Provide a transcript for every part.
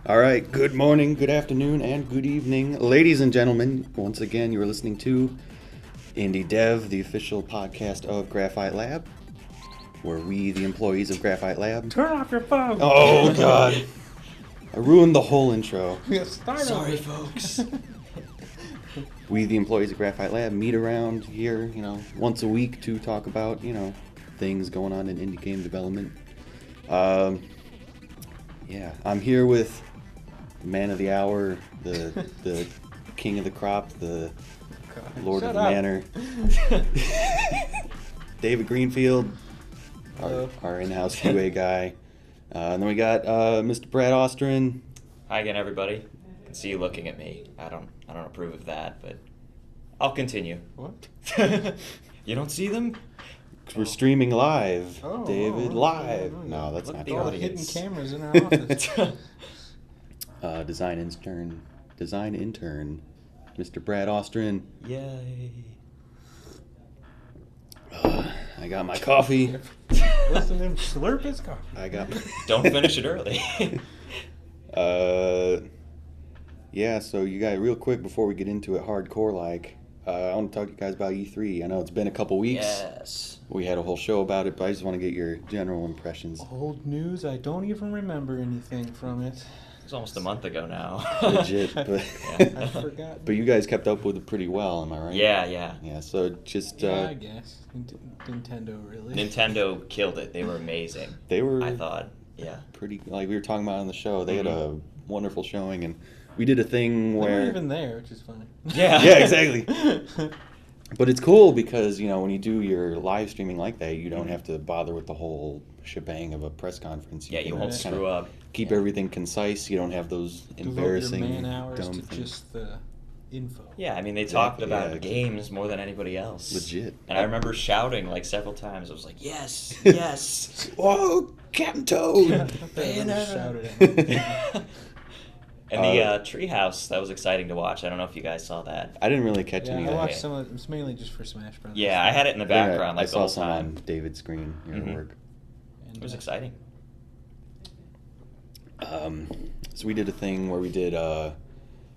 All right, good morning, good afternoon, and good evening, ladies and gentlemen. Once again, you're listening to Indie Dev, the official podcast of Graphite Lab, where we, the employees of Graphite Lab... Turn off your phone! Oh, God. I ruined the whole intro. Sorry, folks. We, the employees of Graphite Lab, meet around here, once a week to talk about, things going on in indie game development. I'm here with the man of the hour, the king of the crop, the lord of the manor, David Greenfield, our in-house QA guy. And then we got Mr. Brad Ostrin. Hi again, everybody. I can see you looking at me. I don't approve of that, but I'll continue. What? You don't see them? We're streaming live, David, live. Oh. No, that's Look not at the true. All the hidden cameras in our office. Design intern, Mr. Brad Ostrin. Yay. I got my coffee. Listen to him slurp his coffee. I got. Don't finish it early. So you guys, real quick before we get into it, hardcore like, I want to talk to you guys about E3. I know it's been a couple weeks. Yes. We had a whole show about it, but I just want to get your general impressions. Old news, I don't even remember anything from it. It was almost a month ago now. Legit, but I forgot. but you guys kept up with it pretty well, am I right? Yeah. Yeah, so just I guess. Nintendo, really. Nintendo killed it. They were amazing. they were I thought, yeah. pretty, like we were talking about on the show, they had a wonderful showing, and we did a thing They where... weren't even there, which is funny. Yeah. Yeah, exactly. But it's cool because, when you do your live streaming like that, you don't have to bother with the whole shebang of a press conference. Yeah, you can won't kinda screw up. Keep Yeah. everything concise. You don't have those embarrassing, Devote your man hours dumb to things. just the info. Yeah, I mean, they talked Exactly, about yeah. games more than anybody else. Legit. And I remember shouting like several times. I was like, yes, yes. Whoa, Captain Toad! Bayonetta. Shouted at me. And the treehouse, that was exciting to watch. I don't know if you guys saw that. I didn't really catch Yeah, any I of watched that. some of it. It's mainly just for Smash Bros. Yeah, I had it in the background I like the saw whole some time. on David's screen here at work. And, It was exciting. So we did a thing where we did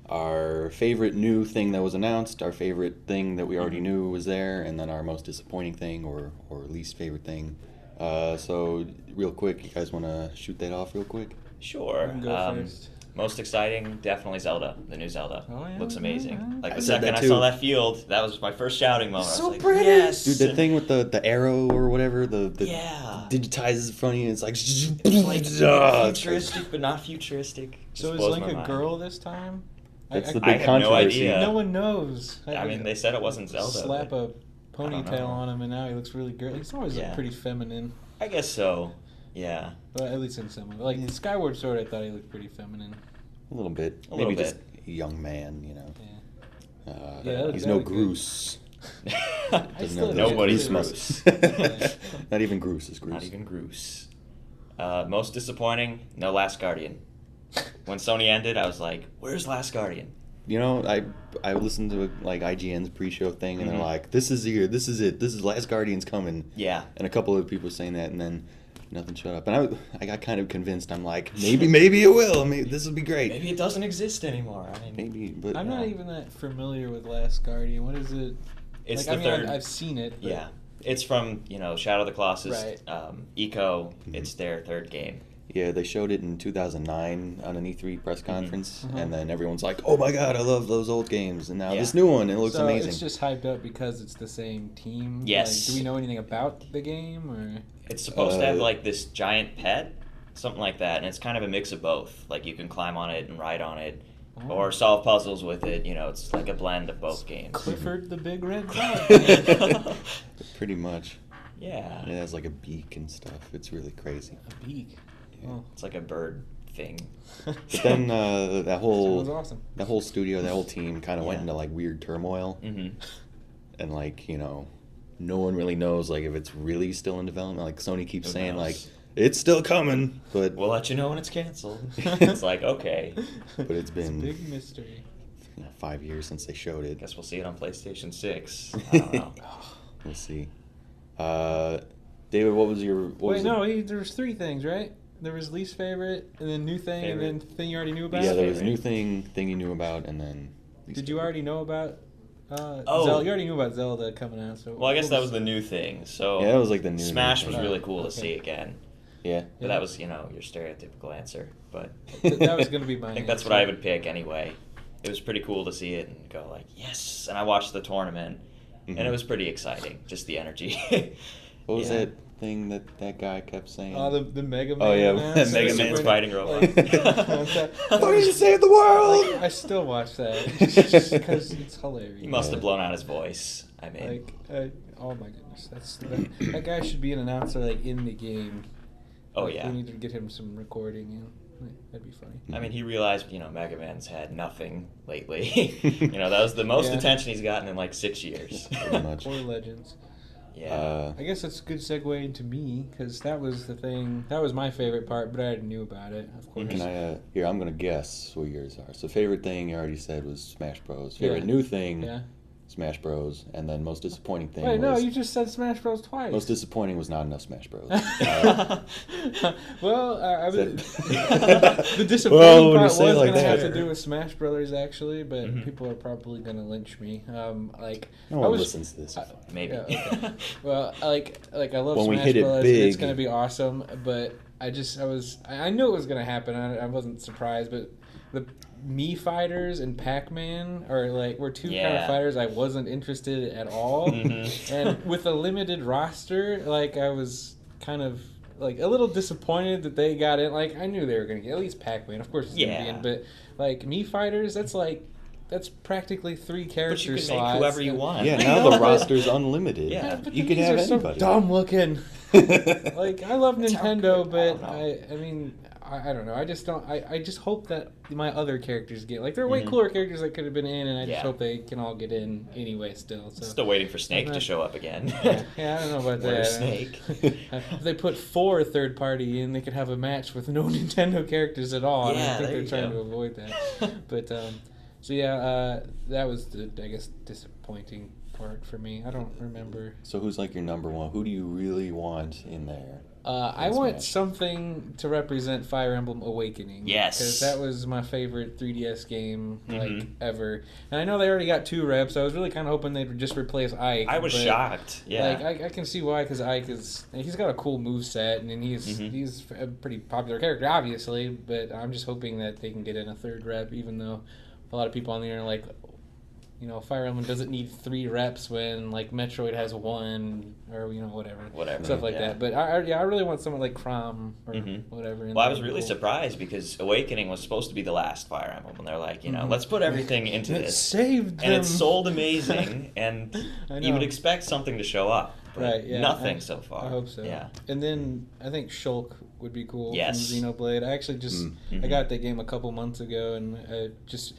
our favorite new thing that was announced, our favorite thing that we already knew was there, and then our most disappointing thing or least favorite thing. So real quick, you guys want to shoot that off real quick? Sure. You can go first. Most exciting, definitely Zelda. The new Zelda. Oh, yeah, Looks amazing. yeah. Like I the said second that I too. saw that field, that was my first shouting moment. So I was like, pretty! yes! Dude, the thing with the arrow or whatever, the Yeah. digitizes funny, and it's like... It's like futuristic, but not futuristic. So Just is blows Link my a mind. girl this time? That's the I big have no controversy. idea. No one knows. I mean, they said it wasn't Zelda. Slap but a I don't know. ponytail on him, and now he looks really good. He's always Yeah. looked pretty feminine, I guess so. Yeah. but at least in some of it. Like in Skyward Sword, I thought he looked pretty feminine. A little bit. A little Maybe bit. just a young man, Yeah. Yeah, he's that no looked good. Groose. I Doesn't still have don't Nobody's Groose Groose. muscles. Not even Groose is Groose. Not even Groose. Most disappointing, no Last Guardian. When Sony ended, I was like, where's Last Guardian? I listened to like IGN's pre-show thing, and they're Mhm. like, "This is here. This is it. This is Last Guardian's coming." Yeah. And a couple of people saying that, and then nothing shut up. And I got kind of convinced. I'm like, maybe it will. I mean, this will be great. Maybe it doesn't exist anymore. I mean, Maybe, but I'm not even that familiar with Last Guardian. What is it? it's like, the I mean, third. I've seen it. But Yeah. It's from, Shadow of the Colossus, Right. Eco. Mhm. It's their third game. Yeah, they showed it in 2009 on an E3 press conference, Mhm. and then everyone's like, "Oh my god, I love those old games!" And now Yeah. this new one, it looks so amazing. it's just hyped up because it's the same team. Yes. Like, do we know anything about the game or? It's supposed to have Uh, like this giant pet, something like that, and it's kind of a mix of both. Like you can climb on it and ride on it, Oh. or solve puzzles with it. It's like a blend of both games. Clifford the Big Red Dog. Pretty much. Yeah. It has like a beak and stuff. It's really crazy. A beak. Yeah. Oh. It's like a bird thing. But then that Sounds whole awesome. studio, that whole team kind of went Yeah. into like weird turmoil, Mm-hmm. and like no one really knows like if it's really still in development. Like Sony keeps Who saying knows? like it's still coming, but We'll let you know when it's canceled. It's like, okay. But it's been- a big mystery. 5 years since they showed it. Guess we'll see it on PlayStation 6. I don't know. We'll see. David, what was your? What Wait, was no, there's three things, right? there was least favorite, and then new thing, and then thing you already knew about. Yeah, there was favorite. new thing you knew about, and then. Did you already know about? Oh. Zelda? You already knew about Zelda coming out. So Well, I guess that was the new thing. So Yeah, that was like the new. Smash thing. was really cool to see again. Yeah. But that was, your stereotypical answer. But that was going to be my I think that's what I would pick anyway. It was pretty cool to see it and go like, yes. And I watched the tournament, and it was pretty exciting. Just the energy. What was that thing that guy kept saying? Oh, the Mega Man. Oh, yeah, announcer. Mega Man's fighting robot. I'm going to save the world! Like, I still watch that just because it's hilarious. He must have blown out his voice. I mean, oh my goodness, that guy should be an announcer like in the game. oh Like, yeah. we need to get him some recording. That'd be funny. I mean, he realized, Mega Man's had nothing lately. That was the most attention he's gotten in like 6 years. Pretty much. Or Legends. Yeah. I guess that's a good segue into me, because that was the thing. That was my favorite part, but I already knew about it, of course. Can I, here, I'm going to guess what yours are. So favorite thing you already said was Smash Bros. Favorite new thing, Smash Bros. And then most disappointing thing Wait, was... no, you just said Smash Bros. Twice. Most disappointing was not enough Smash Bros. Well, I mean, That- the disappointing Well, when you part was say it like going to have that. to do with Smash Brothers, actually, but people are probably going to lynch me. Like, No I one was, listens to this. Maybe. Yeah, okay. Well, like I love When we Smash hit it Brothers. And it's big. gonna be awesome, but I knew it was gonna happen. I wasn't surprised, but the Mii fighters and Pac-Man were two kind of fighters I wasn't interested at all. And with a limited roster, I was kind of like a little disappointed that they got in. Like, I knew they were gonna get at least Pac-Man, of course, it's gonna be in, but Mii fighters, that's practically 3 character But you can slots. make whoever you want. Yeah, I now know, the but- roster's unlimited. Yeah, but you can these have are anybody. so dumb looking. I love Nintendo, but I mean, I don't know. I just don't. I just hope that my other characters get there are way cooler characters that could have been in, and I just hope they can all get in anyway. Still, so. Still waiting for Snake to show up again. Yeah, I don't know about that. Where's Snake? If they put 4 third party in, they could have a match with no Nintendo characters at all. And I Yeah, think there they're you trying go. to avoid that. But so yeah, that was the disappointing part for me. I don't remember. So who's your number one? Who do you really want in there? I want something to represent Fire Emblem Awakening. Yes. Because that was my favorite 3DS game, ever. And I know they already got 2 reps. I was really kind of hoping they'd just replace Ike. I was shocked. Yeah. I can see why, because Ike he's got a cool moveset, and he's a pretty popular character, obviously, but I'm just hoping that they can get in a 3rd rep, even though a lot of people on the internet are like, Fire Emblem doesn't need 3 reps when Metroid has 1, or whatever stuff like that. But I really want someone like Chrom or whatever. Well, I was really surprised because Awakening was supposed to be the last Fire Emblem, and they're like, let's put everything into It this. saved them. And it sold amazing, and you would expect something to show up, but Right, yeah. nothing so far. I hope so. Yeah. And then I think Shulk would be cool Yes. from Xenoblade. I actually just I got that game a couple months ago, and just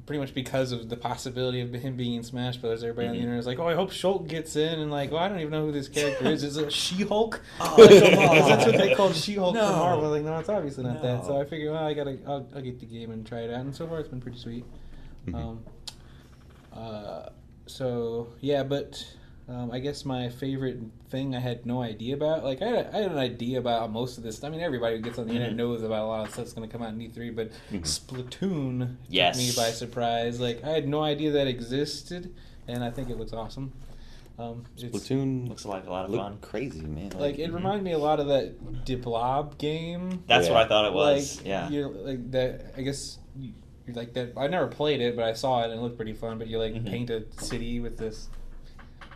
pretty much because of the possibility of him being in Smash Brothers, everybody on the internet was like, "Oh, I hope Shulk gets in," and I don't even know who this character is. Is it She-Hulk? Oh, Because that's what they called She-Hulk No. from Marvel. No, it's obviously not that. No. So I figured, I'll get the game and try it out, and so far it's been pretty sweet. So yeah, but I guess my favorite thing I had no idea about. I had an idea about most of this. I mean, everybody who gets on the internet knows about a lot of stuff that's going to come out in E3, but Splatoon took me by surprise. I had no idea that existed, and I think it looks awesome. Splatoon looks like a lot of fun. Crazy, man. It reminded me a lot of that Diplob game. That's what I thought it was. You're that. I guess you're like that. I never played it, but I saw it and it looked pretty fun. But you paint a city with this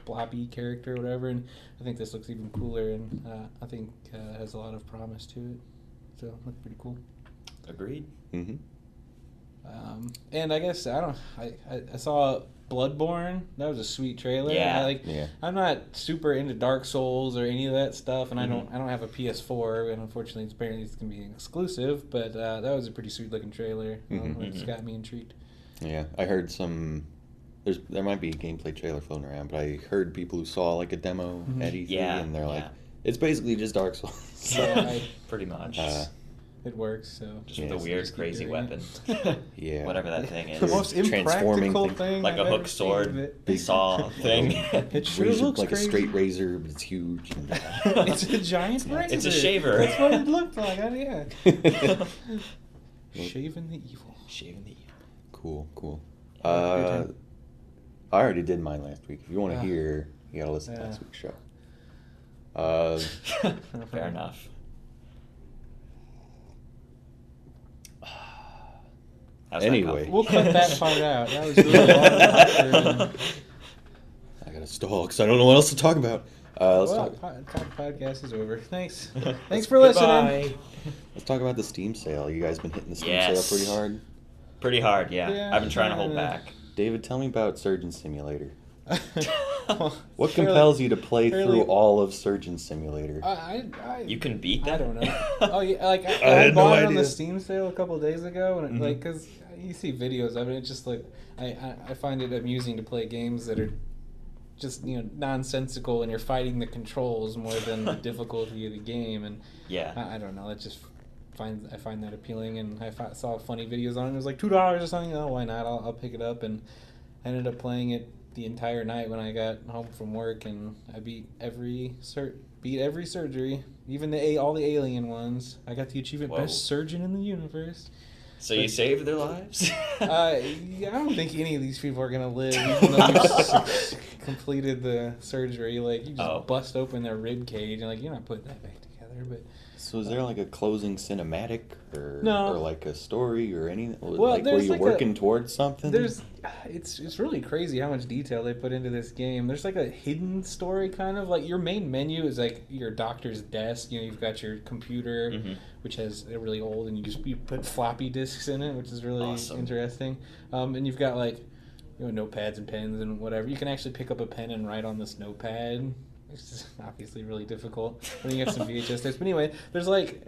blobby character or whatever, and I think this looks even cooler, and I think it has a lot of promise to it. So it looks pretty cool. Agreed. And I guess I saw Bloodborne. That was a sweet trailer. Yeah. I'm not super into Dark Souls or any of that stuff, and I don't have a PS4, and unfortunately it's going to be an exclusive. But that was a pretty sweet looking trailer. It's got me intrigued. Yeah, I heard there might be a gameplay trailer floating around, but I heard people who saw a demo at E3, and they're like, it's basically just Dark Souls. Yeah, pretty much. it works. So Just with a weird, keep crazy doing weapon. it. Yeah. Whatever that thing is. The most Transforming impractical thing. thing Like I've a ever hook seen, sword, but- saw thing. It sure Razor, looks like crazy. a straight razor, but it's huge. It's a giant razor. It's a shaver. That's what it looked like. Yeah. Shaving the evil. Shaving the evil. Cool. Yeah, good time. I already did mine last week. If you want to hear, you gotta listen to Yeah. last week's show. Fair enough. How's that Anyway. coffee? We'll cut that part out. That was really long. I gotta stall because I don't know what else to talk about. Let's talk. Podcast is over. Thanks. Thanks for listening. Goodbye. Let's talk about the Steam sale. You guys been hitting the Steam Yes. sale pretty hard. Pretty hard, yeah. Yeah. I've been trying to hold back. David, tell me about Surgeon Simulator. Well, What fairly- compels you to play fairly- through all of Surgeon Simulator? You can beat that? I don't know. Oh yeah, like I had no bought it on the idea. Steam sale a couple days ago, and Mhm. like because you see videos of it, it's just like I find it amusing to play games that are just nonsensical, and you're fighting the controls more than the difficulty of the game, and Yeah. I don't know. It just I find that appealing, and saw funny videos on it. It was like $2 or something. Oh, why not? I'll pick it up, and I ended up playing it the entire night when I got home from work, and I beat every surgery, even all the alien ones. I got the achievement Whoa. best surgeon in the universe. So you saved their lives? Yeah, I don't think any of these people are gonna live, even though you completed the surgery. Like you just bust open their rib cage, and like you're not putting that back together. But So is there like a closing cinematic or No. or like a story or anything Well, like where there's you're like working towards something? It's really crazy how much detail they put into this game. There's like a hidden story kind of like your main menu is like your doctor's desk. You've got your computer, Mhm. which has a really old, and you put floppy disks in it, which is really Awesome. interesting. And you've got like notepads and pens and whatever. You can actually pick up a pen and write on this notepad. It's just obviously really difficult. And then you have some VHS tapes. But anyway, there's like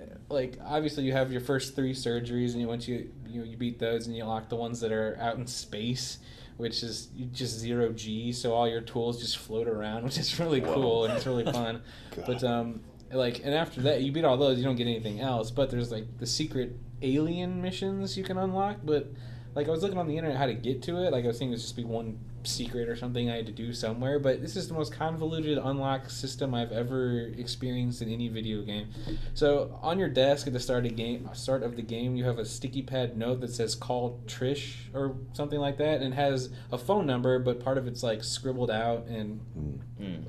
obviously you have your first 3 surgeries, and once you beat those, and you unlock the ones that are out in space, which is just 0G, so all your tools just float around, which is really Whoa. cool and it's really fun. But and after that, you beat all those, you don't get anything else. But there's like the secret alien missions you can unlock. But like I was looking on the internet how to get to it. Like I was thinking there's just be one secret or something I had to do somewhere. But this is the most convoluted unlock system I've ever experienced in any video game. So on your desk at the start of the game, you have a sticky pad note that says "Call Trish" or something like that, and has a phone number, but part of it's like scribbled out, and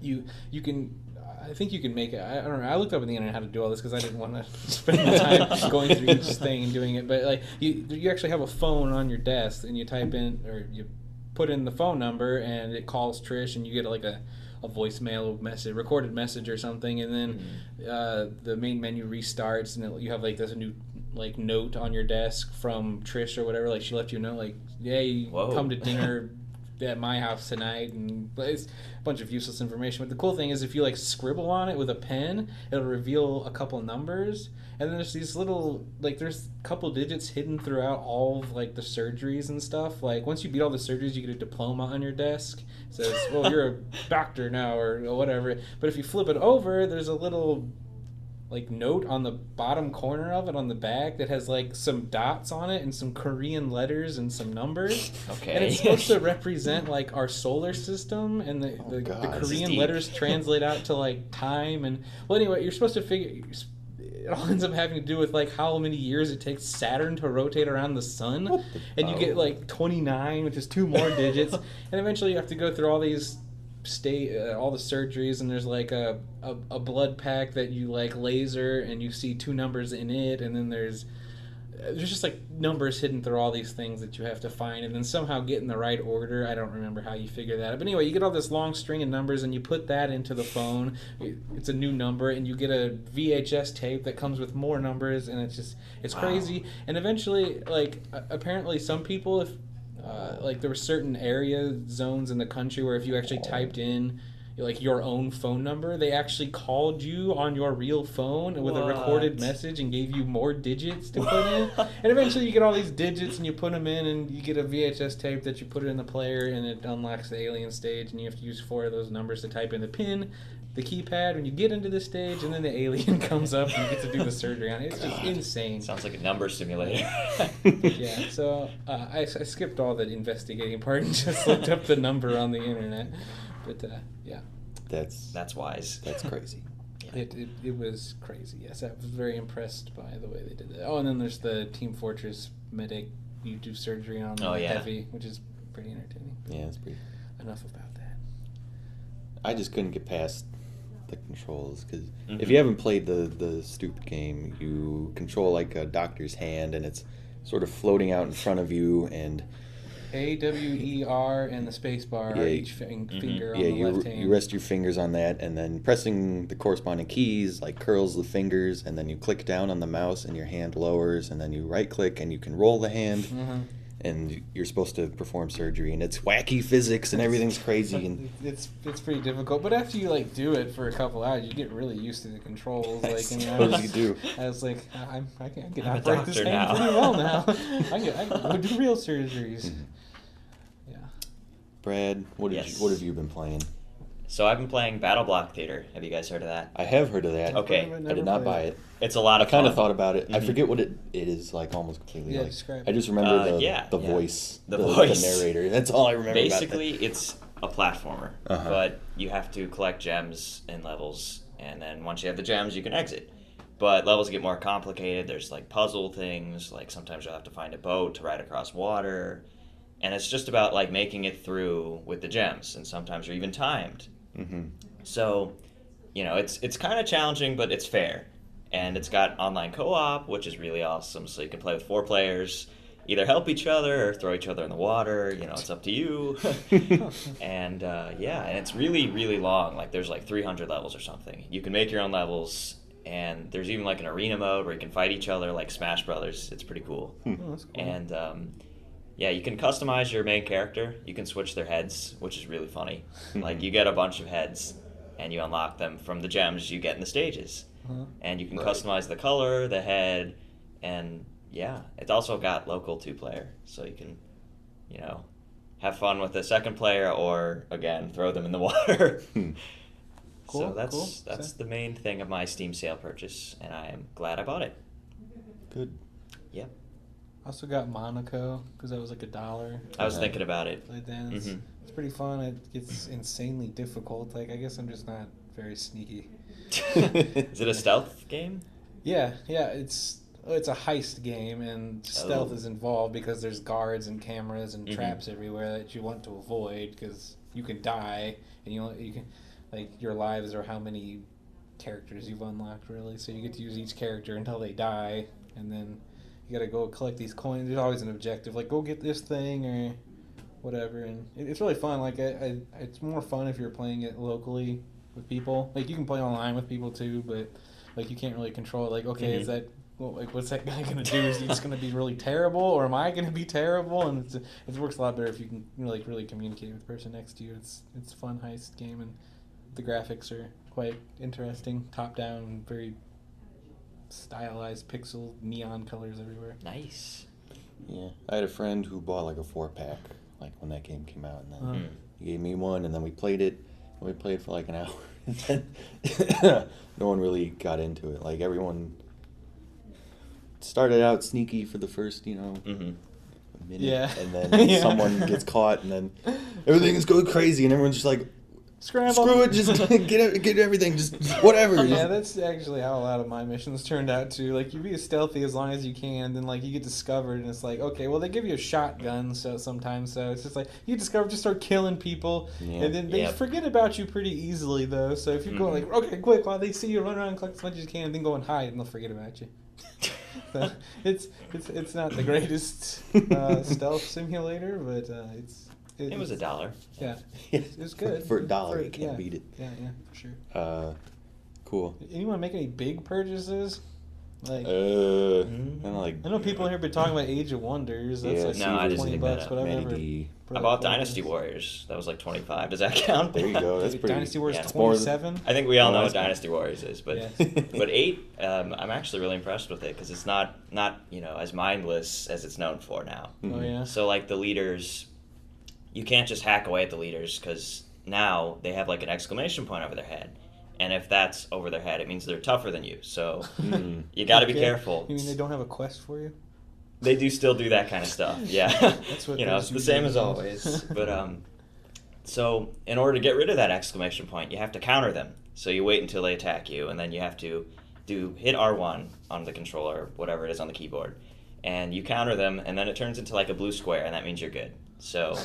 you can. I think you can make it. I don't know. I looked up on the internet how to do all this because I didn't want to spend the time going through each thing and doing it. But like you actually have a phone on your desk, and you type in or you put in the phone number, and it calls Trish, and you get like a voicemail message, recorded message or something, and then the main menu restarts, and you have like this new like note on your desk from Trish or whatever. Like she left you a note like, "Hey, come to dinner." At my house tonight, and it's a bunch of useless information. But the cool thing is, if you like scribble on it with a pen, it'll reveal a couple numbers, and then there's these little there's a couple digits hidden throughout all of like the surgeries and stuff. Like once you beat all the surgeries, you get a diploma on your desk. It says, "Well, you're a doctor now," or whatever. But if you flip it over, there's a little like note on the bottom corner of it on the back that has like some dots on it and some Korean letters and some numbers. Okay. And it's supposed to represent like our solar system, and the Korean letters translate out to like time. And well, anyway, you're supposed to figure it all ends up having to do with like how many years it takes Saturn to rotate around the sun, and you get like 29, which is 2 more digits, and eventually you have to go through all these all the surgeries, and there's like a blood pack that you like laser, and you see 2 numbers in it, and then there's just like numbers hidden through all these things that you have to find and then somehow get in the right order. I don't remember how you figure that out, but anyway, you get all this long string of numbers, and you put that into the phone. It's a new number, and you get a VHS tape that comes with more numbers, and it's crazy. And eventually, like apparently some people, if like there were certain zones in the country where if you actually typed in like your own phone number, they actually called you on your real phone with a recorded message and gave you more digits to put in. And eventually you get all these digits and you put them in, and you get a VHS tape that you put it in the player, and it unlocks the alien stage, and you have to use 4 of those numbers to type in the PIN. the keypad when you get into the stage, and then the alien comes up and you get to do the surgery on it. It's just insane. Sounds like a number simulator. Yeah, so I skipped all the investigating part and just looked up the number on the internet. But yeah, that's wise. That's crazy. it was crazy. Yes, I was very impressed by the way they did that. Oh, and then there's the Team Fortress medic. You do surgery on Heavy, which is pretty entertaining. Yeah, it's pretty. Enough about that. I just couldn't get past the controls because if you haven't played the stupid game, you control like a doctor's hand and it's sort of floating out in front of you, and AWER and the space bar are each finger on the left hand. You rest your fingers on that, and then pressing the corresponding keys like curls the fingers, and then you click down on the mouse and your hand lowers, and then you right click and you can roll the hand. And you're supposed to perform surgery, and it's wacky physics, and everything's crazy. And it's pretty difficult, but after you like do it for a couple hours, you get really used to the controls. I suppose you do. I was like, I can operate this hand pretty well now. I can go do real surgeries. Yeah. Brad, what have you been playing? So I've been playing Battle Block Theater. Have you guys heard of that? I have heard of that. Okay. I did not buy it. It's a lot of fun. I kind fun. of thought about it. I forget what it is like almost completely. Yeah, like. describe I just remember the voice. The voice. The narrator. That's all I remember. Basically, about that. it's a platformer, but you have to collect gems in levels, and then once you have the gems, you can exit. But levels get more complicated. There's like puzzle things, like sometimes you'll have to find a boat to ride across water, and it's just about like making it through with the gems, and sometimes you're even timed. So, it's kind of challenging, but it's fair. And it's got online co-op, which is really awesome. So you can play with 4 players, either help each other or throw each other in the water. It's up to you. And and it's really, really long. Like there's like 300 levels or something. You can make your own levels, and there's even like an arena mode where you can fight each other like Smash Brothers. It's pretty cool. Oh, that's cool. And you can customize your main character. You can switch their heads, which is really funny. Like you get a bunch of heads, and you unlock them from the gems you get in the stages. And you can customize the color, the head, and it's also got local 2-player, so you can, have fun with the second player or again throw them in the water. Cool. So that's the main thing of my Steam sale purchase, and I am glad I bought it. Good. Yep. I also got Monaco because that was like $1. I was thinking about it. Played that. It's pretty fun. It gets insanely difficult. Like I guess I'm just not very sneaky. Is it a stealth game? Yeah. It's a heist game, and stealth is involved because there's guards and cameras and traps everywhere that you want to avoid because you can die, and you can like your lives are how many characters you've unlocked really. So you get to use each character until they die, and then you gotta go collect these coins. There's always an objective, like go get this thing or whatever, and it's really fun. Like it's more fun if you're playing it locally with people. Like you can play online with people too, but like you can't really control it. Like is that what's that guy gonna do? Is he just gonna be really terrible, or am I gonna be terrible? And it works a lot better if you can really communicate with the person next to you. It's a fun heist game, and the graphics are quite interesting. Top down, very stylized pixel neon colors everywhere. Nice. Yeah, I had a friend who bought like a 4-pack like when that game came out, and then he gave me one, and then we played it. And we played for like an hour, and then no one really got into it. Like everyone started out sneaky for the first minute, and then someone gets caught, and then everything is going crazy, and everyone's just like, Scramble. Screw it, just get everything, just whatever. Yeah, that's actually how a lot of my missions turned out too. Like, you be as stealthy as long as you can, then like you get discovered, and it's like, okay, well they give you a shotgun, so sometimes, so it's just like you get discovered, just start killing people, and then they forget about you pretty easily though. So if you go like, okay, quick, while they see you, run around and collect as much as you can, and then go and hide, and they'll forget about you. So it's not the greatest stealth simulator, but it was $1. Yeah, it was good. For $1, you can't beat it. Yeah, for sure. Cool. Anyone make any big purchases? Like, I know people here have been talking about Age of Wonders. That's no, I like didn't $20, whatever. I bought Dynasty Warriors. That was like $25. Does that count? There you go. That's pretty. Dynasty Warriors 27. I think we all know what Dynasty Warriors is, but yes. but 8, I'm actually really impressed with it because it's not as mindless as it's known for now. Oh yeah. So like the leaders, you can't just hack away at the leaders because now they have like an exclamation point over their head, And if that's over their head, it means they're tougher than you. So you got to be careful. You mean they don't have a quest for you? They do still do that kind of stuff. Yeah. That's what it's the same as always. But so in order to get rid of that exclamation point, you have to counter them. So you wait until they attack you, and then you have to hit R1 on the controller, whatever it is on the keyboard, and you counter them, and then it turns into like a blue square, and that means you're good. So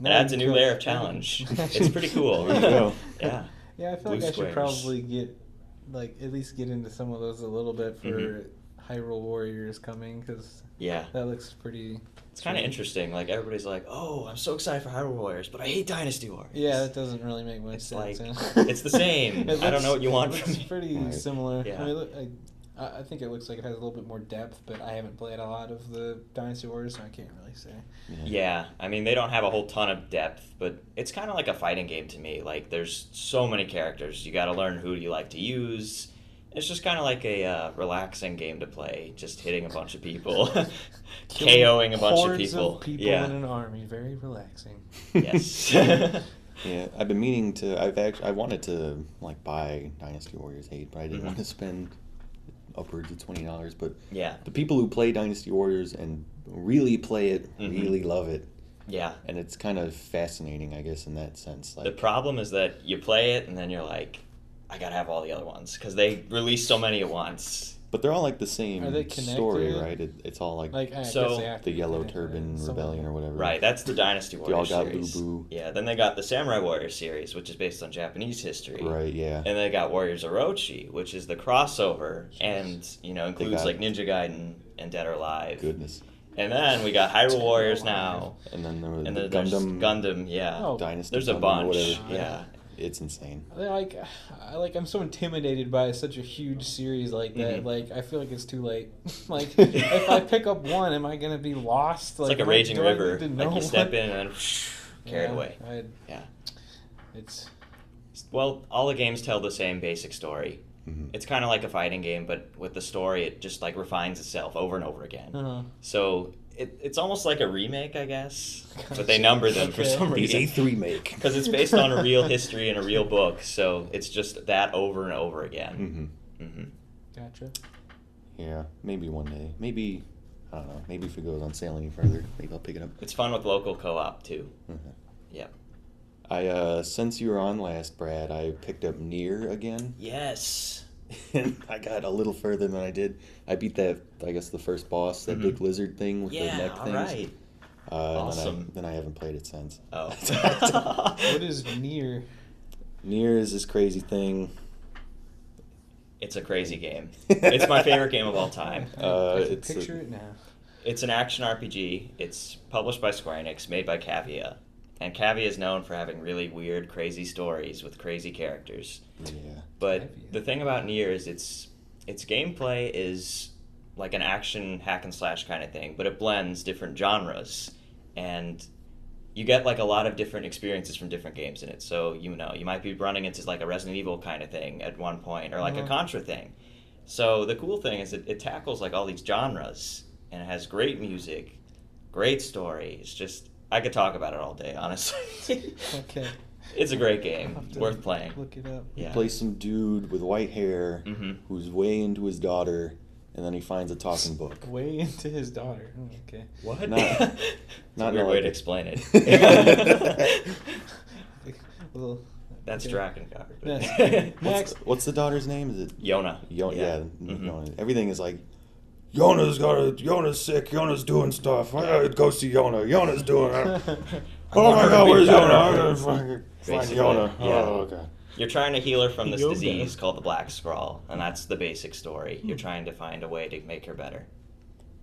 it adds a new layer of challenge. It's pretty cool. There you go. Yeah. Yeah, I feel Blue like I should squares. probably at least get into some of those a little bit for Hyrule Warriors coming, because that looks pretty... It's kind of interesting. Like, everybody's like, oh, I'm so excited for Hyrule Warriors, but I hate Dynasty Warriors. Yeah, that doesn't really make much sense. It's the same. I don't know what you want from me. It's pretty similar. Yeah. I mean, I think it looks like it has a little bit more depth, but I haven't played a lot of the Dynasty Warriors, so I can't really say. Yeah, I mean, they don't have a whole ton of depth, but it's kind of like a fighting game to me. Like, there's so many characters. You got to learn who you like to use. It's just kind of like a relaxing game to play, just hitting a bunch of people, KOing a bunch of people. Of people in an army, very relaxing. Yes. Yeah, I've been meaning to. I wanted to like buy Dynasty Warriors 8, but I didn't want to spend upwards of $20. But the people who play Dynasty Warriors and really play it, really love it. Yeah. And it's kind of fascinating, I guess, in that sense. Like, the problem is that you play it and then you're like, I gotta have all the other ones because they release so many at once. But they're all like the same story, connected? right? It's all like so the Yellow Turban Rebellion or whatever. Right, that's the Dynasty Warriors they all got series. Boo. Yeah, then they got the Samurai Warrior series, which is based on Japanese history. Right, yeah. And they got Warriors Orochi, which is the crossover, and includes like Ninja Gaiden and Dead or Alive. Goodness. And then we got Hyrule Warriors now. And then there was Gundam, yeah. Oh, Dynasty. There's a Gundam bunch. or whatever. Yeah. It's insane. I'm so intimidated by such a huge series like that. Like, I feel like it's too late. Like, if I pick up one, am I gonna be lost? It's like a raging river. Like you step in and then carried away. Well, all the games tell the same basic story. It's kind of like a fighting game, but with the story, it just like refines itself over and over again. So it's almost like a remake, I guess, but they number them for some reason. It's a remake because it's based on a real history and a real book, so it's just that over and over again. Gotcha. Yeah, maybe one day. Maybe, I don't know. Maybe if it goes on sale any further, maybe I'll pick it up. It's fun with local co-op too. Yep. Since you were on last, Brad, I picked up Nier again. Yes. And I got a little further than I did. I beat that, I guess, the first boss, that big lizard thing with the neck things. Right. Awesome. Then I haven't played it since. Oh. What is Nier? Nier is this crazy thing. It's a crazy game. It's my favorite game of all time. I can picture it now. It's an action RPG. It's published by Square Enix, made by Cavia. And Cavia is known for having really weird, crazy stories with crazy characters. Yeah. But the thing about Nier is its gameplay is like an action hack and slash kind of thing, but it blends different genres. And you get like a lot of different experiences from different games in it. So, you might be running into like a Resident Evil kind of thing at one point, or like a Contra thing. So the cool thing is it tackles like all these genres, and it has great music, great story. It's just... I could talk about it all day, honestly. Okay. It's a great game. Worth playing. Look it up. Yeah. Play some dude with white hair who's way into his daughter, and then he finds a talking book. Way into his daughter. Okay. What? Not a weird way to explain it. Well, that's Drakengard. Next. What's the daughter's name? Is it Yona? Yona. Everything is like, Yona's sick. Yona's doing stuff. I gotta go see Yona. Yona's doing it. Oh my God, where's Yona? I gotta find Yona. Yeah. Oh, God. You're trying to heal her from this disease called the Black Scrawl, and that's the basic story. You're trying to find a way to make her better.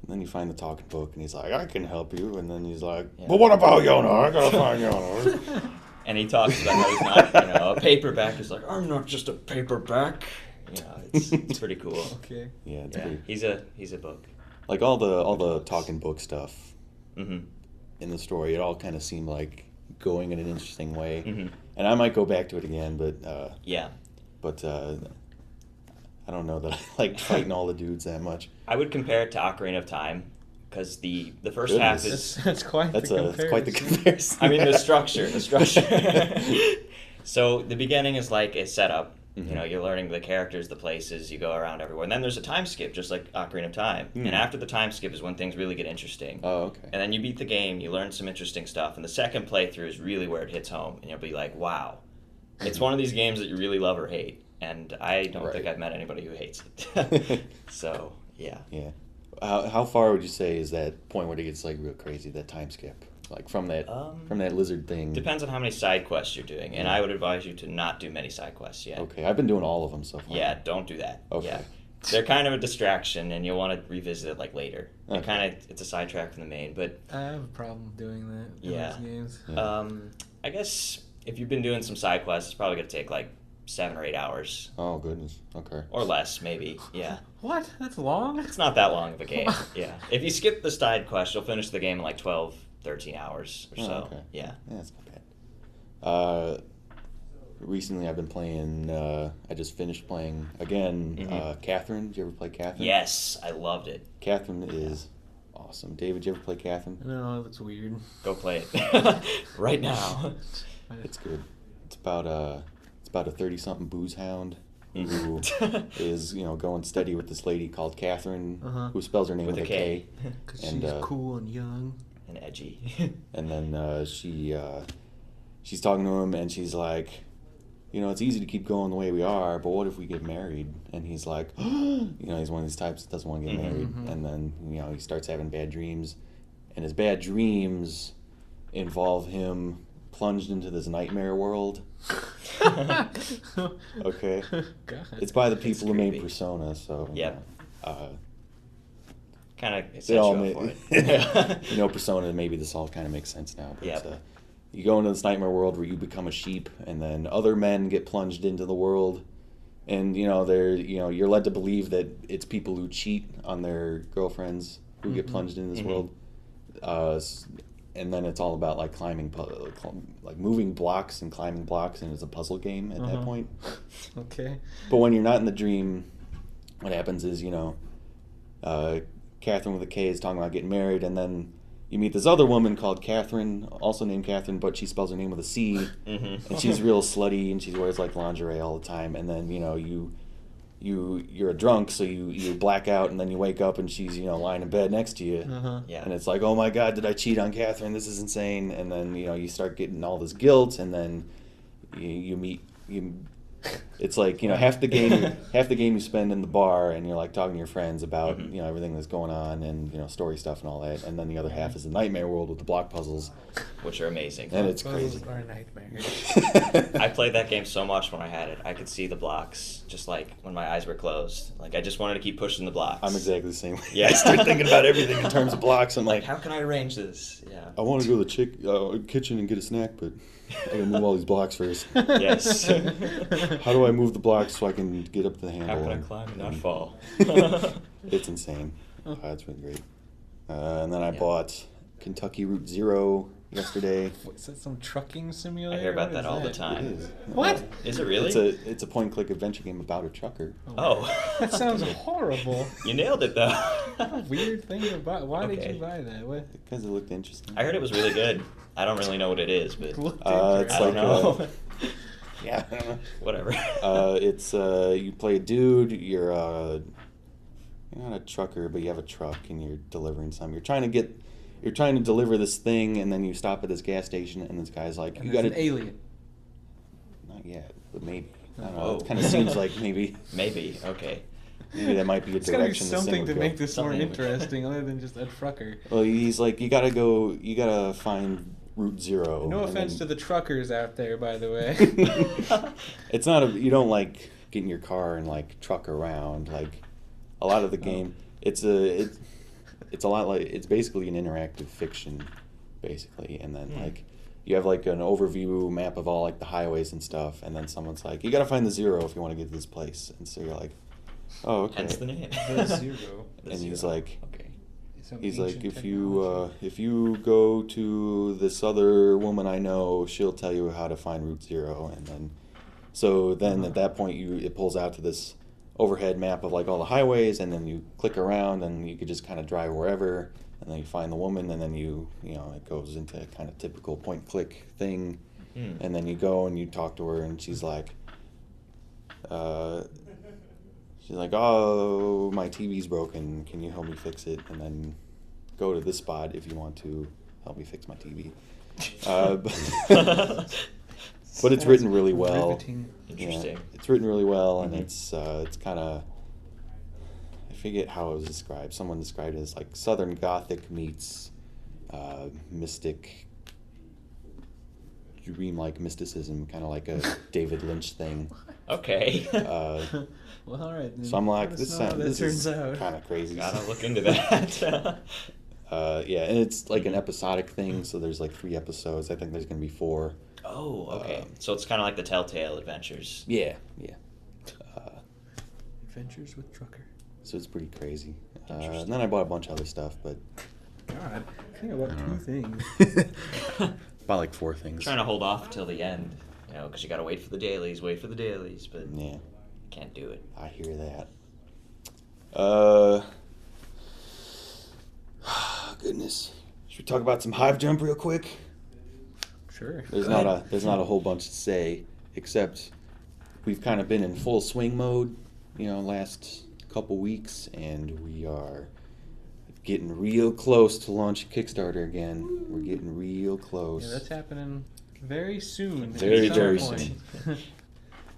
And then you find the talking book, and he's like, I can help you. And then he's like, but what about Yona? I gotta find Yona. And he talks about how he's not, a paperback. He's like, I'm not just a paperback. It's pretty cool. Okay. Yeah, he's a book. Like all the talking book stuff in the story, it all kind of seemed like going in an interesting way. And I might go back to it again, but But I don't know that I like fighting all the dudes that much. I would compare it to Ocarina of Time, because the first half is that's quite the comparison. I mean the structure. So the beginning is like a setup, You know, you're learning the characters, the places, you go around everywhere. And then there's a time skip, just like Ocarina of Time. And after the time skip is when things really get interesting. Oh, okay. And then you beat the game, you learn some interesting stuff, and the second playthrough is really where it hits home. And you'll be like, wow. It's one of these games that you really love or hate. And I don't think I've met anybody who hates it. So, yeah. Yeah. How far would you say is that point where it gets like real crazy, that time skip? Like from that lizard thing. Depends on how many side quests you're doing, and I would advise you to not do many side quests yet. Okay, I've been doing all of them so far. Yeah, don't do that. Okay. Yeah. They're kind of a distraction, and you'll want to revisit it like later. Okay. It's a sidetrack from the main, but I have a problem doing that in these games. Yeah. I guess if you've been doing some side quests, it's probably going to take like 7 or 8 hours. Oh goodness. Okay. Or less, maybe. Yeah. What? That's long? It's not that long of a game. Yeah. If you skip the side quest, you'll finish the game in like 12, 13 hours or so. Okay. Yeah. That's not bad. Recently I've been playing, I just finished playing again, Catherine. Did you ever play Catherine? Yes, I loved it. Catherine is awesome. David, did you ever play Catherine? No, that's weird. Go play it. Right now. It's good. It's about a 30-something booze hound who is, going steady with this lady called Catherine, who spells her name with a K. Because she's cool and young. And edgy. And then she's talking to him, and she's like, it's easy to keep going the way we are, but what if we get married? And he's like, he's one of these types that doesn't want to get married. And then, he starts having bad dreams. And his bad dreams involve him plunged into this nightmare world. Okay. God. It's by the people who made Persona, so... Yep. Kind of They all set you up for it. Persona, maybe this all kind of makes sense now. But Yep. You go into this nightmare world where you become a sheep, and then other men get plunged into the world, and you're led to believe that it's people who cheat on their girlfriends who get plunged into this world, and then it's all about like climbing, like moving blocks and climbing blocks, and it's a puzzle game at that point. Okay. But when you're not in the dream, what happens is Catherine with a K is talking about getting married, and then you meet this other woman called Catherine, also named Catherine, but she spells her name with a C, and she's real slutty, and she wears like lingerie all the time. And then you're a drunk, so you black out, and then you wake up, and she's lying in bed next to you, Yeah. and it's like, oh my God, did I cheat on Catherine? This is insane. And then you start getting all this guilt, and then you meet. It's like half the game you spend in the bar, and you're like talking to your friends about everything that's going on, and story stuff and all that, and then the other half is the nightmare world with the block puzzles, Which are amazing. and it's Puzzles crazy. are nightmares. I played that game so much when I had it. I could see the blocks just like when my eyes were closed. Like I just wanted to keep pushing the blocks. I'm exactly the same way. Yeah. I start thinking about everything in terms of blocks. I'm like, How can I arrange this? Yeah. I want to go to the kitchen and get a snack, but I gotta move all these blocks first. Yes. How do I move the blocks so I can get up the handle? How can I climb and not fall? It's insane. It's been great. And then I bought Kentucky Route Zero yesterday. Is that some trucking simulator? I hear about What that is all the It time. is. What? Is it really? It's a point-and-click adventure game about a trucker. Oh. That sounds horrible. You nailed it though. What a weird thing to buy. Why did Okay. you buy that? What? Because it looked interesting. I heard it was really good. I don't really know what it is, but Looked It's I don't know. Yeah. Whatever. It's you play a dude. You're not a trucker, but you have a truck and you're delivering something. You're trying to deliver this thing, and then you stop at this gas station, and this guy's like, And "You it's got an to." alien. Not yet, but maybe. I don't know. Oh. It kind of seems like maybe Maybe. Okay. that might be a It's gotta be direction. this thing something would to go. make this more Something. interesting, other than just a trucker. Well, he's like, you gotta find Route Zero. No and offense to then- the truckers out there, by the way. It's not you don't like get in your car and like truck around. Like a lot of the game, it's a lot like, it's basically an interactive fiction, basically, and then like you have like an overview map of all like the highways and stuff, and then someone's like, you gotta find the zero if you want to get to this place, and so you're like, oh, okay. Hence the name. The Zero. And he's like, Okay. Some he's like, ancient if technology. you go to this other woman I know, she'll tell you how to find Route Zero, and then at that point it pulls out to this overhead map of like all the highways, and then you click around, and you could just kind of drive wherever, and then you find the woman, and then it goes into kind of typical point click thing, and then you go and you talk to her, and she's like, She's like, "Oh, my TV's broken. Can you help me fix it?" And then go to this spot if you want to help me fix my TV. But it's written really well. Interesting. Yeah, it's written really well, and it's kind of, I forget how it was described. Someone described it as like Southern Gothic meets mystic, dream-like mysticism, kind of like a David Lynch thing. Okay. Well, all right. Then. So I'm like, this is kind of crazy. Gotta look into that. Yeah, and it's like an episodic thing, so there's like 3 episodes. I think there's going to be 4. Oh, okay. So it's kind of like the Telltale Adventures. Yeah. Adventures with Trucker. So it's pretty crazy. And then I bought a bunch of other stuff, but... God, I think I bought 2 things. Bought like 4 things. Trying to hold off till the end, because you gotta wait for the dailies, but yeah, can't do it. I hear that. Goodness. Should we talk about some Hive Jump real quick? Sure. There's not a whole bunch to say, except we've kind of been in full swing mode, last couple weeks, and we are getting real close to launch Kickstarter again. We're getting real close. Yeah, that's happening very soon. Very soon.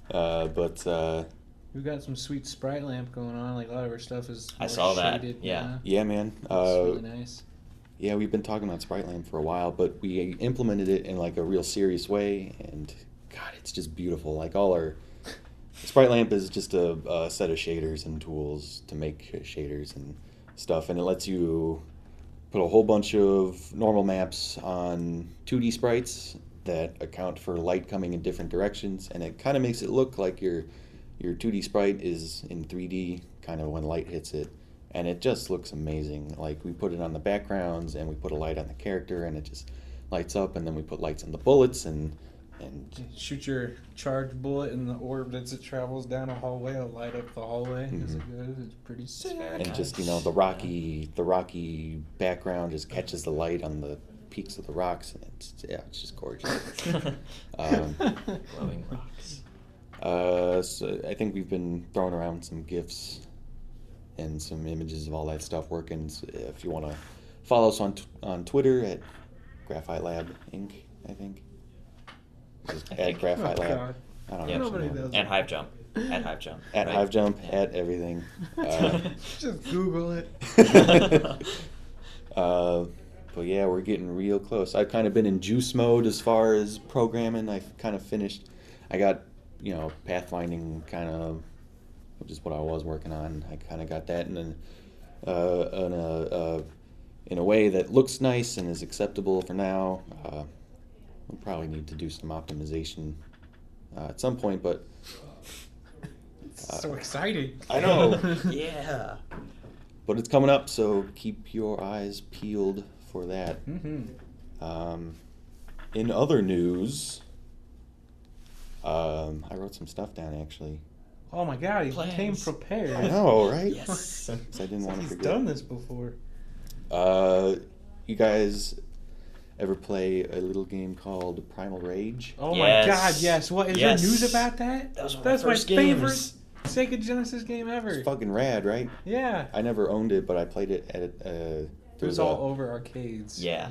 But we've got some sweet sprite lamp going on. Like a lot of our stuff is. I saw that. Shaded, Yeah. Yeah, man. It's really nice. Yeah, we've been talking about Sprite Lamp for a while, but we implemented it in like a real serious way, and God, it's just beautiful. Like all our Sprite Lamp is just a set of shaders and tools to make shaders and stuff, and it lets you put a whole bunch of normal maps on 2D sprites that account for light coming in different directions, and it kind of makes it look like your 2D sprite is in 3D kind of when light hits it. And it just looks amazing. Like, we put it on the backgrounds, and we put a light on the character, and it just lights up, and then we put lights on the bullets, and shoot your charged bullet in the orb as it travels down a hallway. It'll light up the hallway as it goes. It's pretty sick. And just, the rocky background just catches the light on the peaks of the rocks, and it's just gorgeous. Glowing rocks. So I think we've been throwing around some GIFs and some images of all that stuff working. So if you want to follow us on Twitter at Graphite Lab Inc., I think. Just at Graphite Lab. God. I don't Yep. know. Nobody does. And Hive Jump. At Hive Jump. At right? Hive Jump, at everything. Just Google it. But yeah, we're getting real close. I've kind of been in juice mode as far as programming. I've kind of finished. I got, pathfinding kind of, which is what I was working on. I kind of got that in a way that looks nice and is acceptable for now. We'll probably need to do some optimization at some point, but It's so exciting. I know. Yeah. But it's coming up, so keep your eyes peeled for that. Mm-hmm. In other news, I wrote some stuff down actually. Oh my God, he Plans. came prepared. I know, right? Yes. 'Cause I didn't want to He's forget. done this before. You guys ever play a little game called Primal Rage? Oh Yes. my God, yes. What is Yes. there news about that? That was one of That's my my first favorite games. Sega Genesis game ever. It's fucking rad, right? Yeah. I never owned it, but I played it at It was all over arcades. Yeah.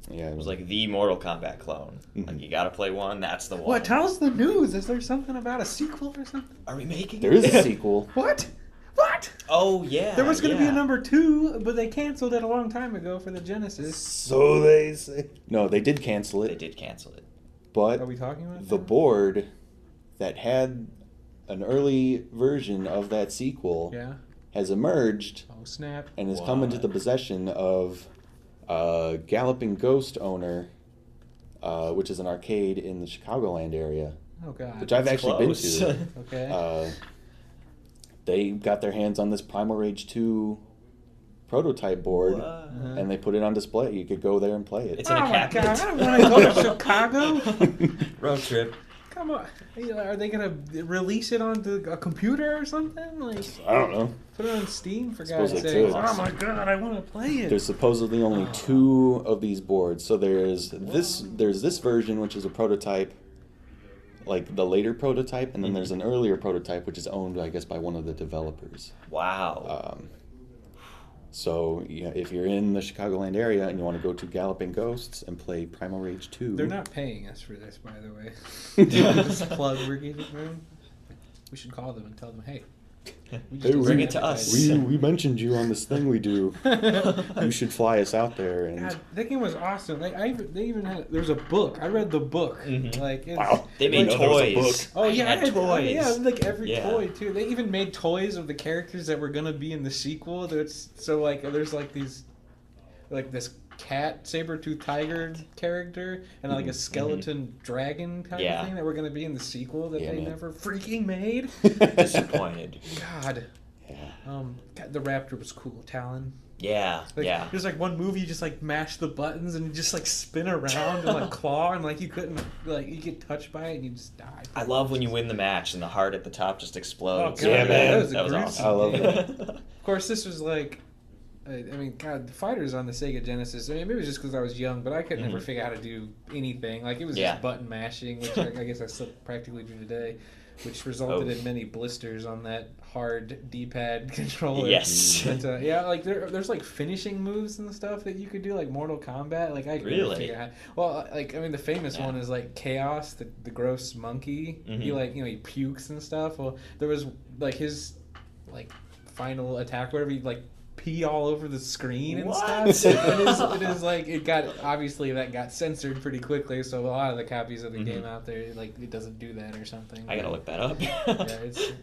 Yeah, It was like the Mortal Kombat clone. Like, you gotta play one, that's the one. What? Tell us the news. Is there something about a sequel or something? Are we making there is a sequel. What? What? Oh, yeah. There was going to be yeah. a number 2, but they canceled it a long time ago for the Genesis. So they say. No, they did cancel They it, did cancel it. but Are we talking about the that? board that had an early version of that sequel Yeah. has emerged Oh, snap. and has come into the possession of a Galloping Ghost owner, which is an arcade in the Chicagoland area, Oh, God. which I've actually Close. been to. Okay. They got their hands on this Primal Rage 2 prototype board, Uh-huh. and they put it on display. You could go there and play it. It's Oh, in a my cabinet. God. I don't want to go to Chicago. Road trip. Come on. Are they going to release it onto a computer or something? Like, I don't know. put it on Steam, for Suppose God's they sake. could. Oh, my God. I want to play it. There's supposedly only 2 of these boards. So there's this version, which is a prototype, like the later prototype, and then there's an earlier prototype which is owned, I guess, by one of the developers. Wow. So yeah, if you're in the Chicagoland area and you want to go to Galloping Ghosts and play Primal Rage 2... They're not paying us for this, by the way. This plug we're giving them. We should call them and tell them, hey, bring it to us. We mentioned you on this thing we do. You should fly us out there. And God, that game was awesome. They even had, there's a book. I read the book. Like, wow. They made toys. Oh yeah, I had toys. Yeah, like every toy too. They even made toys of the characters that were gonna be in the sequel. So like, there's like these, like this cat, saber-toothed tiger character, and like a skeleton dragon kind of thing that were gonna be in the sequel that they never freaking made. Disappointed. God. Yeah. God, the raptor was cool. Talon. Yeah, Like, there's like one movie you just like mash the buttons and you just like spin around and like claw and like you couldn't, like you get touched by it and you just die. I love when you win the match and the heart at the top just explodes. Oh, God, yeah, man. That was awesome. I love that. Of course, this was like, I mean, God, the fighters on the Sega Genesis. I mean, maybe it was just because I was young, but I could never figure out how to do anything. Like it was just button mashing, which I guess I still practically do today, which resulted in many blisters on that hard D-pad controller. Yes. But, yeah, like there's like finishing moves and stuff that you could do, like Mortal Kombat. Like I could never figure out. Well, like I mean, the famous one is like Chaos, the gross monkey. He like he pukes and stuff. Well, there was like his like final attack, whatever. He like pee all over the screen and stuff. It is like it got obviously that got censored pretty quickly, so a lot of the copies of the game out there like it doesn't do that or something. I gotta look that up. It's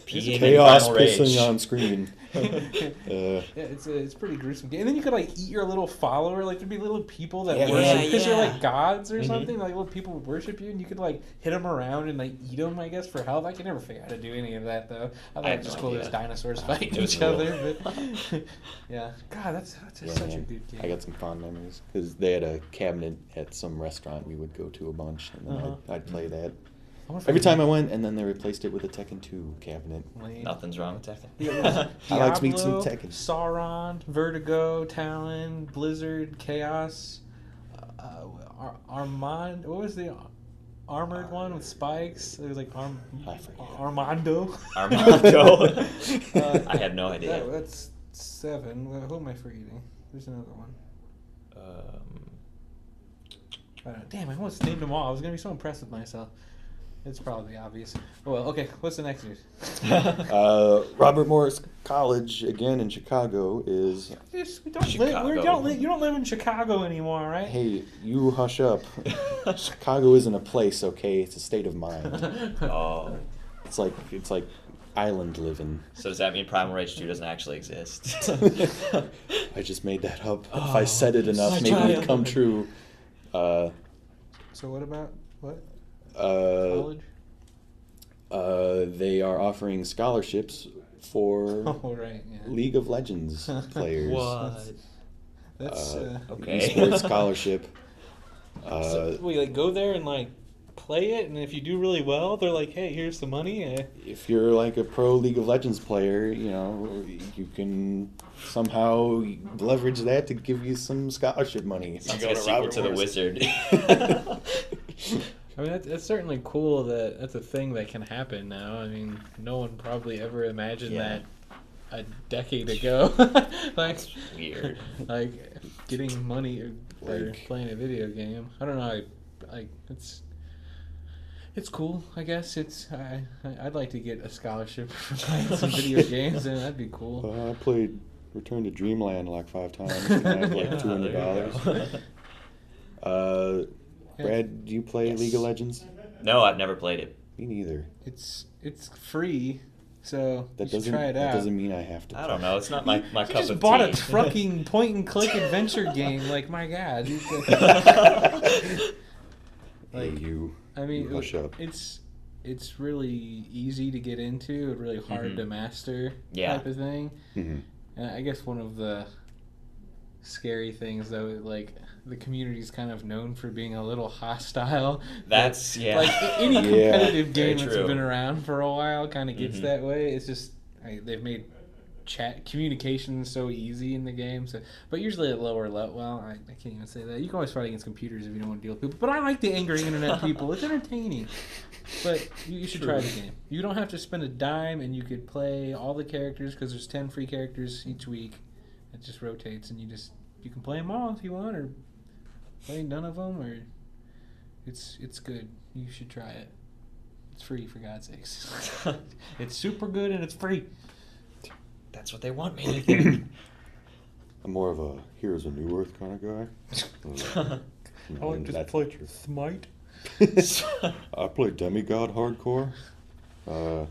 chaos pissing on screen. Yeah, it's pretty gruesome game. And then you could like eat your little follower. Like there'd be little people that Yeah, worship because you're yeah. like gods or something. Like little people would worship you, and you could like hit them around and like eat them. I guess for health. I could never figure out how to do any of that though. I thought it was just cool as dinosaurs fighting each other. But yeah, God, that's such a good game. I got some fond memories because they had a cabinet at some restaurant we would go to a bunch, and then I'd play that. Every time I went, and then they replaced it with a Tekken 2 cabinet. Nothing's wrong with Tekken. Diablo, I like to meet some Tekken. Sauron, Vertigo, Talon, Blizzard, Chaos, Armand. What was the armored one with spikes? It was like Armando. Armando. I have no idea. That's 7. Who am I forgetting? There's another one. Damn, I almost named them all. I was gonna be so impressed with myself. It's probably obvious. Oh, well, okay. What's the next news? Robert Morris College again in Chicago is. You don't live in Chicago anymore, right? Hey, you hush up. Chicago isn't a place, okay? It's a state of mind. Oh. It's like island living. So does that mean Primal Rage 2 doesn't actually exist? I just made that up. If I said it enough, maybe it'd come true. So what about what? College? They are offering scholarships for League of Legends players. What? That's okay. Esports scholarship. So we like go there and like play it, and if you do really well, they're like, "Hey, here's the money." If you're like a pro League of Legends player, you know, you can somehow leverage that to give you some scholarship money. Sounds like a sequel to The Wizard. I mean, that's certainly cool that that's a thing that can happen now. I mean, no one probably ever imagined that a decade ago. Like, that's weird. Like, getting money for playing a video game. I don't know. It's cool, I guess. I'd like to get a scholarship for playing some video games, and that'd be cool. I played Return to Dreamland like 5 times, and I have like $200. Brad, do you play League of Legends? No, I've never played it. Me neither. It's free, so that you should try it out. That doesn't mean I have to. I don't know. It's not my cup of tea. You just bought a trucking point-and-click adventure game. Like, my God. Like, I mean, hush up. It's really easy to get into, really hard to master type of thing. Mm-hmm. And I guess one of the scary things, though, like, the community's kind of known for being a little hostile. That's, Like, any competitive game that's true. been around for a while kind of gets that way. It's just, they've made chat communication is so easy in the game. So, but usually at lower level, well, I can't even say that. You can always fight against computers if you don't want to deal with people. But I like the angry internet people. It's entertaining. But you should try the game. You don't have to spend a dime, and you could play all the characters because there's 10 free characters each week. It just rotates, and you can play them all if you want, or play none of them, or it's good. You should try it. It's free, for God's sakes. It's super good and it's free. That's what they want me to think. I'm more of a Heroes of New Earth kind of guy. I like to play Smite. I play Demigod hardcore. I'm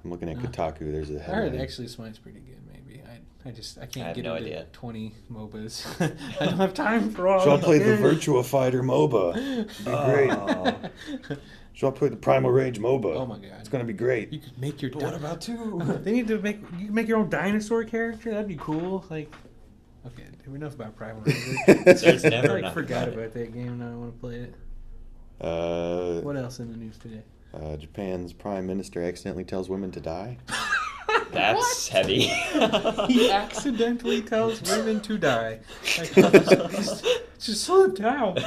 looking at Kotaku. There's a I headline. heard actually Smite's pretty good. Maybe I can't have get no into idea. 20 MOBAs. I don't have time for all. So I of played the them. Virtua Fighter MOBA. It'd be great. So I played the Primal Rage MOBA. Oh my god, it's gonna be great. You could make your. What about 2? They need to make. You can make your own dinosaur character. That'd be cool. Like, okay, enough about Primal Rage. So it's never I enough forgot about it. about that game. Now I want to play it. What else in the news today? Japan's prime minister accidentally tells women to die. That's heavy. He accidentally tells women to die. Just slipped out.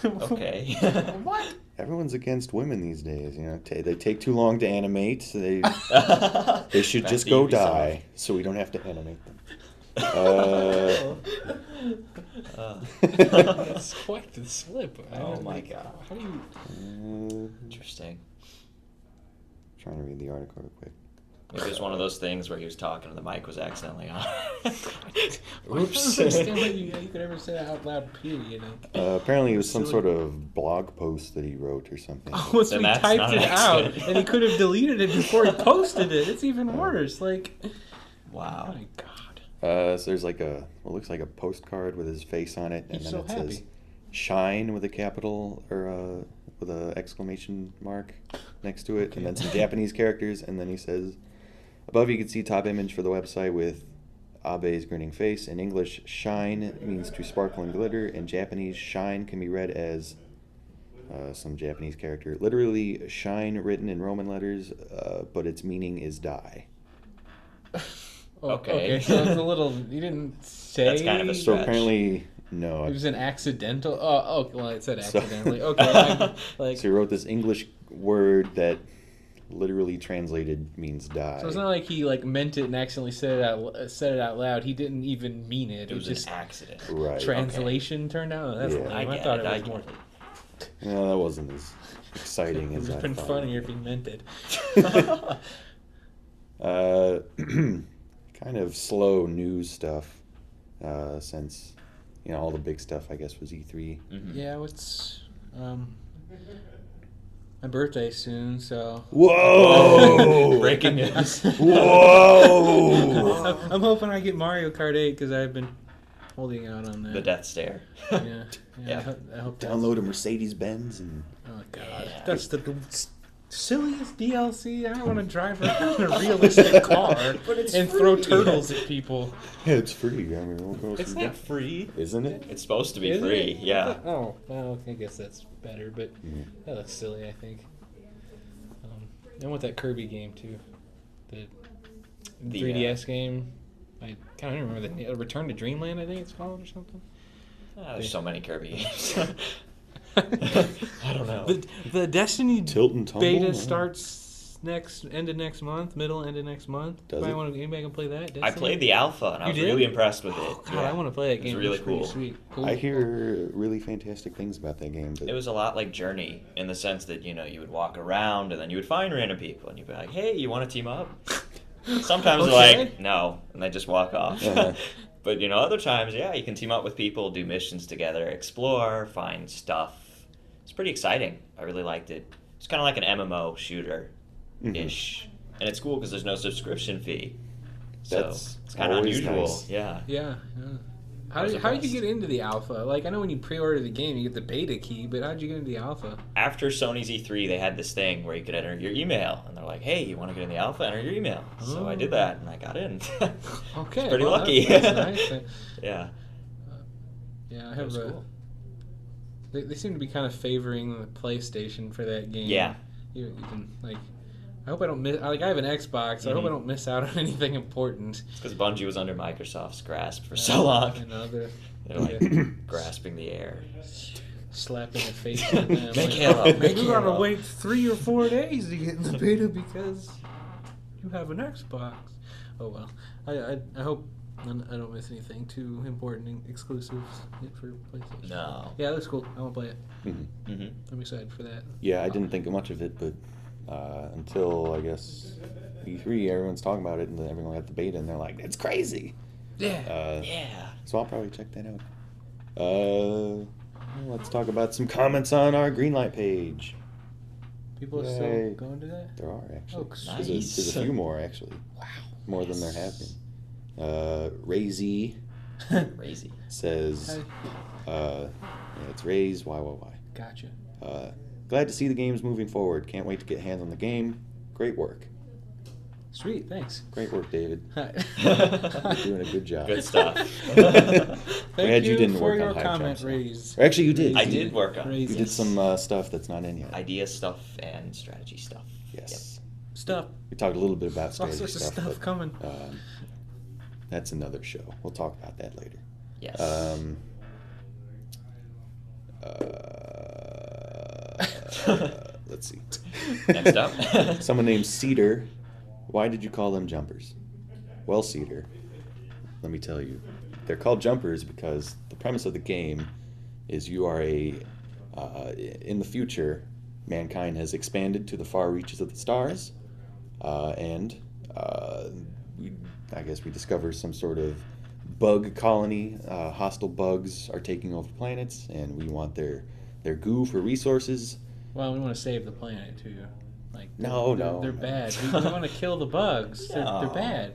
Okay. What? Everyone's against women these days. You know, they take too long to animate. So they should Back just to go Ubisoft. die, so we don't have to animate them. That's quite the slip. Oh my god. How do you? Interesting. Trying to read the article real quick. Maybe it was one of those things where he was talking and the mic was accidentally on. I don't understand what you could ever say out loud, period. Apparently, it was some sort of blog post that he wrote or something. Oh, so Then he that's typed not it an out, accident. and he could have deleted it before he posted it. It's even worse. Like, Wow. oh my god. So there's like what looks like a postcard with his face on it, and He's then so it says happy. "Shine" with a capital or with a exclamation mark next to it, and then some Japanese characters, and then he says, above you can see top image for the website with Abe's grinning face. In English, "shine" means to sparkle and glitter. In Japanese, "shine" can be read as some Japanese character, literally "shine" written in Roman letters, but its meaning is die. Oh, Okay. So it's a little. You didn't say. That's kind of a So stretch. apparently, no. It was an accidental. Oh, well, it said So- accidentally. Okay, like. So he wrote this English word that literally translated means die. So it's not like he meant it and accidentally said it out loud. He didn't even mean it. It was just an accident. Right. translation turned out. Oh, that's Yeah. lame. I I get thought it, it I was get more. it. No, that wasn't as exciting It would as have I been thought. funnier if he meant it. Kind of slow news stuff since all the big stuff I guess was E3. Mhm. Yeah, it's my birthday soon, so. Whoa! Breaking news. Whoa! I'm hoping I get Mario Kart 8 because I've been holding out on that. The death stare. Yeah. Yeah. I hope that's- Download a Mercedes Benz and Oh god, Yeah. that's the silliest DLC. I don't want to drive around in a realistic car But it's and throw free. turtles at people. yeah, it's free. I mean, we'll go It's through not that. free. Isn't it? It's supposed to be Is free, it? yeah. Oh, well, I guess that's better, but Mhm. that looks silly, I think. I want that Kirby game, too. The 3DS game. I kind of remember the name. Return to Dreamland, I think it's called, or something. There's so many Kirby games. I don't know. The Destiny Tilt and tumble. beta yeah. starts end of next month, end of next month. Does it? Anybody can play that? I played the alpha and I You was did? really impressed with it. Oh, God, Yeah. I want to play that It was game. really It's pretty cool. Sweet. Cool. I hear really fantastic things about that game, but It was a lot like Journey in the sense that, you would walk around and then you would find random people and you'd be like, hey, you want to team up? Sometimes they're Okay. like, no, and they just walk off. Uh-huh. But, other times, yeah, you can team up with people, do missions together, explore, find stuff. It's pretty exciting. I really liked it. It's kind of like an MMO shooter-ish. And it's cool because there's no subscription fee. So That's it's kind of always unusual. nice. Yeah. Yeah. I was How did you impressed. get into the alpha? Like, I know when you pre-order the game, you get the beta key, but how did you get into the alpha? After Sony's E3, they had this thing where you could enter your email, and they're like, "Hey, you want to get in the alpha? Enter your email." So I did that, and I got in. Okay. Pretty well, lucky. That's nice. Yeah, Yeah, I it have was a. cool. They seem to be kind of favoring the PlayStation for that game. Yeah. You can I hope I don't miss. Like I have an Xbox, so I hope I don't miss out on anything important. It's because Bungie was under Microsoft's grasp for so long. Another. They're like grasping the air. Slapping a face at them. Make Halo. Make You Halo. gotta wait 3 or 4 days to get in the beta because you have an Xbox. Oh well. I hope I don't miss anything too important and exclusives for PlayStation. No. Yeah, that's cool. I won't play it. Mm-hmm. Mm-hmm. I'm excited for that. Yeah, I didn't think much of it, but until I guess E3, everyone's talking about it, and then everyone got the beta, and they're like, "It's crazy." Yeah. Yeah. So I'll probably check that out. Let's talk about some comments on our Greenlight page. People are Yay. still going to that? There are actually. Oh, There's a few more actually. Wow. More than there have been. Razy Crazy. says, it's Raze Y. Gotcha. Glad to see the games moving forward. Can't wait to get hands on the game. Great work. Sweet, thanks. Great work, David. Hi. You're doing a good job. Good stuff. Thank you didn't for work your on Hive comment, Jump, so. Raise. Or actually, you did. I did work on it. You did some stuff that's not in yet. Idea stuff and strategy stuff. Yes. Stuff. We talked a little bit about All strategy sorts of stuff, stuff but coming. that's another show. We'll talk about that later. Yes. Let's see. Next up. Someone named Cedar. Why did you call them jumpers? Well, Cedar, let me tell you. They're called jumpers because the premise of the game is you are in the future, mankind has expanded to the far reaches of the stars, and I guess we discover some sort of bug colony. Hostile bugs are taking over planets, and we want their goo for resources. Well, we want to save the planet too. Like No. they're bad. We want to kill the bugs. They're bad.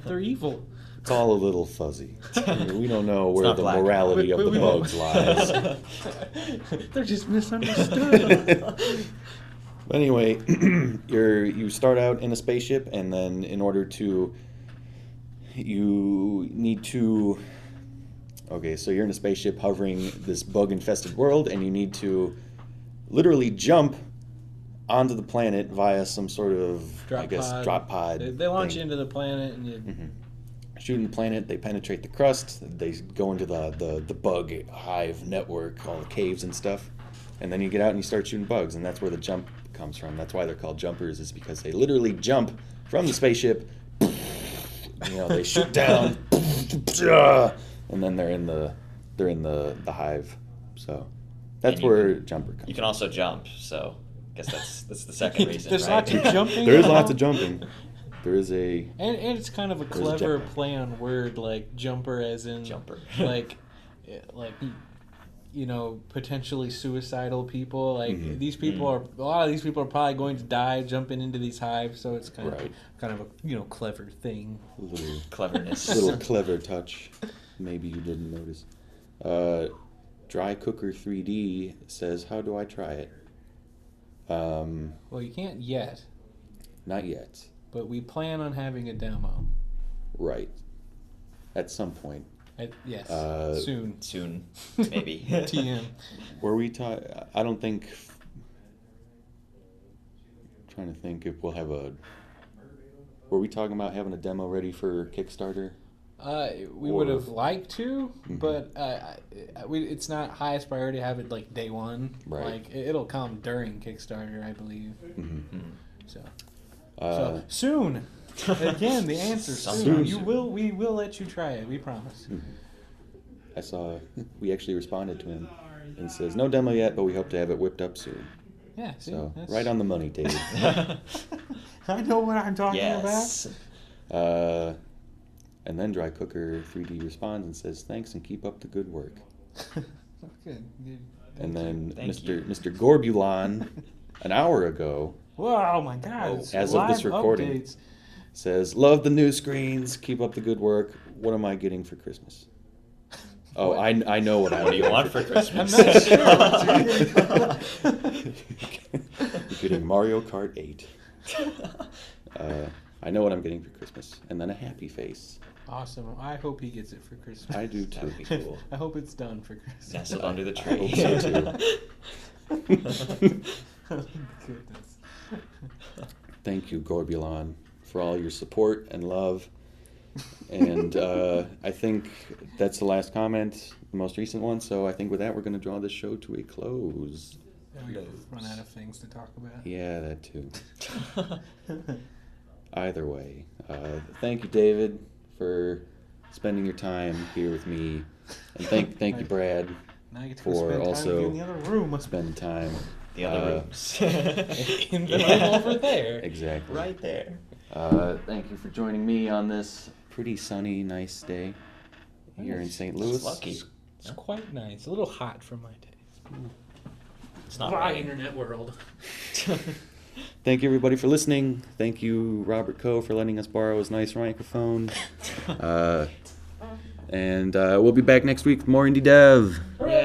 They're evil. It's all a little fuzzy. We don't know where not the black and morality white. of the bugs lies. They're just misunderstood. Anyway, you start out in a spaceship, and then in order to, you need to. Okay, so you're in a spaceship hovering this bug-infested world, and you need to literally jump onto the planet via some sort of drop pod. They launch thing. into the planet, and you. Mm-hmm. Shooting the planet, they penetrate the crust, they go into the bug hive network, all the caves and stuff, and then you get out and you start shooting bugs, and that's where the jump comes from. That's why they're called jumpers, is because they literally jump from the spaceship, they shoot down, and then they're in the hive. So that's where jumper comes You can also jump, so I guess that's the second reason. There's right? lots of jumping. There is lots of jumping. There is a... And it's kind of a clever play on word, like jumper as in... Jumper. like, potentially suicidal people. Like, these people are... A lot of these people are probably going to die jumping into these hives, so it's kind of a, clever thing. A little Cleverness. little clever touch. Maybe you didn't notice. Dry Cooker 3D says, how do I try it? Well, you can't yet, Not yet. but we plan on having a demo. Right. At some point. Yes, Soon, maybe. TM. Were we I don't think... trying to think if we'll have a... Were we talking about having a demo ready for Kickstarter? We would have liked to, but it's not highest priority to have it like day one. Right. Like it'll come during Kickstarter, I believe. Mm-hmm. So soon. Again, the answer soon. We will let you try it. We promise. I saw... We actually responded to him and says, no demo yet, but we hope to have it whipped up soon. Yeah. See, So, right on the money, David. I know what I'm talking Yes. And then Dry Cooker 3D responds and says, thanks and keep up the good work. about. Good. And then Thank you. Mr. Gorbulon, an hour ago, Whoa, oh my God! It's as of this live recording, updates. says, love the new screens, keep up the good work. What am I getting for Christmas? Oh, I know what I'm What do you getting want for Christmas? I'm not sure. You're getting Mario Kart 8. I know what I'm getting for Christmas. And then a happy face. Awesome. I hope he gets it for Christmas. I do That too. would be cool. I hope it's done for Christmas. Nestled under the I tree. hope so too. Oh, goodness. thank you, Gorbulon, for all your support and love. And I think that's the last comment, the most recent one. So I think with that, we're going to draw this show to a close. We run out of things to talk about. Yeah, that too. Either way, thank you, David, for spending your time here with me, and thank you, Brad, now you get to for spend also time in the other room. Spend time. The other rooms. In the room over there. Exactly. Right there. Thank you for joining me on this pretty sunny, nice day here in St. Louis. Lucky. It's quite nice. A little hot for my taste. It's not Bye, right. internet world. Thank you, everybody, for listening. Thank you, Robert Coe, for letting us borrow his nice microphone. And we'll be back next week with more Indie Dev. Hooray!